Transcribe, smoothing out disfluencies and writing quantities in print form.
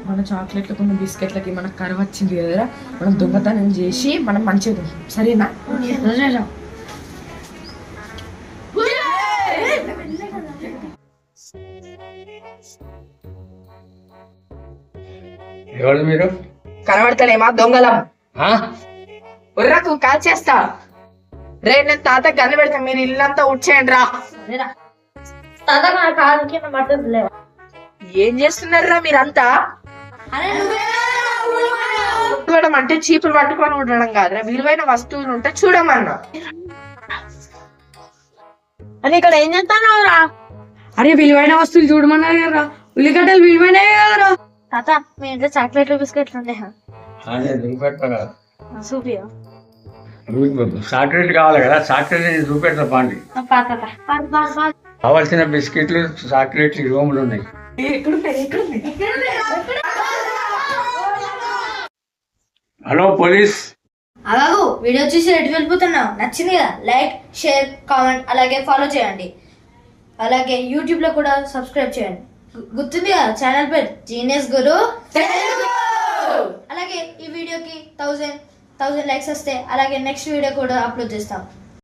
మన చాక్లెట్లకు ఉన్న బిస్కెట్లకి మనకు కరువు వచ్చింది కదా, మనం దొంగతనం చేసి మనం మంచిగా సరేనా? ఎవరు మీరు? కనబడతలేమా దొంగలం? ఉర్రకు కాల్ చేస్తా. రే నేను తాత గన్ను పెడతా, మీరు ఇల్లంతా ఉడ్చేయండి రా. ఏం చేస్తున్నారా మీరంతా? అంటే చీపులు పట్టుకొని ఉండడం కాదురా, విలువైన వస్తువులు ఉంటే చూడమన్నా. అని ఇక్కడ ఏం చేస్తానరా? అరే విలువైన వస్తువులు చూడమన్నారు కదా, ఉల్లిగడ్డలు విలువైనవి కదరా. తాత మీ ఇంట్లో చాక్లెట్లు బిస్కెట్లు ఉన్నాయా? చూపియా? చాక్లెట్ కావాలి కదా, చాక్లెట్ చూపెడతా పాండి. కావాల్సిన బిస్కెట్లు చాక్లెట్లు రూములు ఉన్నాయి. Hello police. అలాగూ వీడియో చూసి ఎటు వెళ్ళిపోతున్నావు? నచ్చింది కదా, లైక్ షేర్ కామెంట్ అలాగే ఫాలో చేయండి. అలాగే యూట్యూబ్ లో కూడా సబ్స్క్రైబ్ చేయండి. గుర్తుంది కదా ఛానల్ పేరు జీనియస్ గురు. అలాగే ఈ వీడియోకి 1000 లైక్స్ వస్తే అలాగే నెక్స్ట్ వీడియో కూడా అప్లోడ్ చేస్తాం.